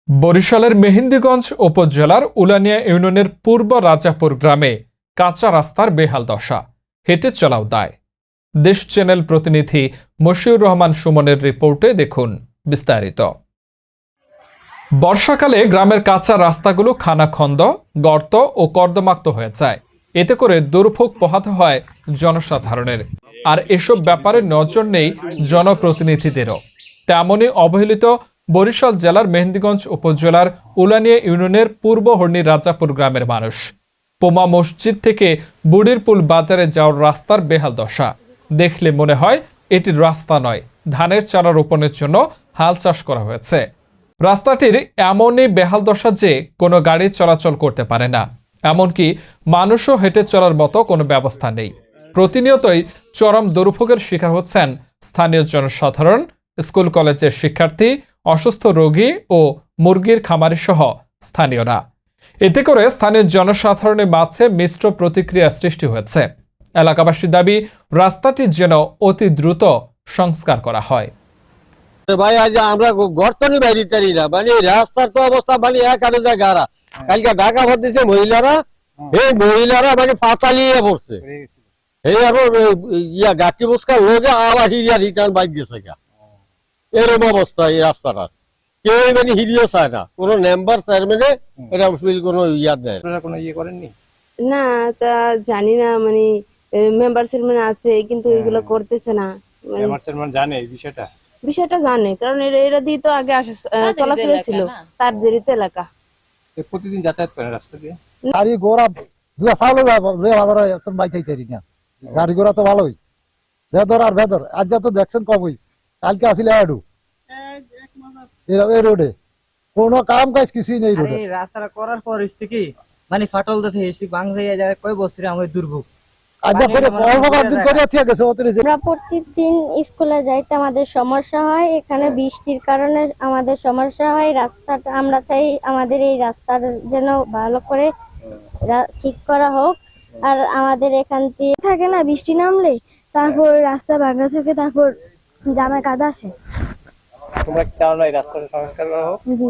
বরিশালের মেহেন্দিগঞ্জ উপজেলার উলানিয়া ইউনিয়নের পূর্ব রাজাপুর গ্রামে কাঁচা রাস্তার বেহাল দশা, হেঁটে চলাও দায়। দেশ চ্যানেল প্রতিনিধি মশিউর রহমান সুমনের রিপোর্টে দেখুন বিস্তারিত। বর্ষাকালে গ্রামের কাঁচা রাস্তাগুলো খানাখন্দ, গর্ত ও কর্দমাক্ত হয়ে যায়। এতে করে দুর্ভোগ পোহাতে হয় জনসাধারণের। আর এসব ব্যাপারে নজর নেই জনপ্রতিনিধিদেরও। তেমনই অবহেলিত বরিশাল জেলার মেহেন্দিগঞ্জ উপজেলার উলানিয়া ইউনিয়নের পূর্ব হর্নি রাজাপুর গ্রামের মানুষ। পোমা মসজিদ থেকে বুড়িরপুল বাজারে যাওয়ার রাস্তার বেহাল দশা দেখলে মনে হয় এটি রাস্তা নয়, ধানের চারা রোপণের জন্য হাল চাষ করা হয়েছে। রাস্তাটির এমনই বেহাল দশা যে কোনো গাড়ি চলাচল করতে পারে না, এমনকি মানুষও হেঁটে চলার মতো কোনো ব্যবস্থা নেই। প্রতিনিয়তই চরম দুর্ভোগের শিকার হচ্ছেন স্থানীয় জনসাধারণ, স্কুল কলেজের শিক্ষার্থী, অসুস্থ রোগী ও মুরগির খামারি সহ স্থানীয়রা। এতে করে স্থানীয় জনসাধারণের মাঝে মিশ্র প্রতিক্রিয়া সৃষ্টি হয়েছে। এলাকাবাসীর দাবি, রাস্তাটি যেন অতি দ্রুত সংস্কার করা হয়। ভাই আজ আমরা গর্তনি বাইরে তারি না, মানে রাস্তার তো অবস্থা মানে এক আরো জায়গা। কালকে ঢাকা ভরতেছে মহিলারা, এই মহিলারা মানে পাতালিয়ে পড়ছে, এই এখন ইয়া গাটি মুস্কার লোকে আবার হিরিয়া রিটার্ন বাইক গেছে। এরকম অবস্থা এই রাস্তাটার, কেউ মানে হিরিও চায় না, কোনো মেম্বার চেয়ারম্যানে এটা কোনো ইয়া দেয় কোনো ইয়ে করেননি না। তা জানি না, মানে মেম্বার চেয়ারম্যান আছে কিন্তু এগুলো করতেছে না। মেম্বার চেয়ারম্যান জানে এই বিষয়টা জানে, কারণ এরা দিয়ে তো আগে চলাফেরা ছিল, তার জেরিত এলাকা। প্রতিদিন যাতায়াত করেন রাস্তা দিয়ে। গাড়ি ঘোড়া দুয়া চাউলে বাইক না, গাড়ি ঘোড়া তো ভালোই, ভেদর আর ভেদর। আজ তো দেখছেন কবই, কালকে আসলে আডু এই রোডে কোনো কাম কাজ কিছুই নেই। রোডে রাস্তাটা করার পর কি মানে ফাটল দেখে এসে বাংলায় যায় কয় বছরে আমাদের দুর্ভোগ। আমরা প্রতিদিন স্কুলে যাইতে আমাদের সমস্যা হয়, এখানে বৃষ্টির কারণে আমাদের সমস্যা হয়। রাস্তাটা আমরা চাই আমাদের এই রাস্তার যেন ভালো করে ঠিক করা হোক। আর আমাদের এখান দিয়ে থাকে না, বৃষ্টি নামলে তারপর রাস্তা ভাঙা থাকে, তারপর জামা কাদা আসে। তোমরা কি চাও না এই রাস্তাটা সংস্কার করা হোক? জি।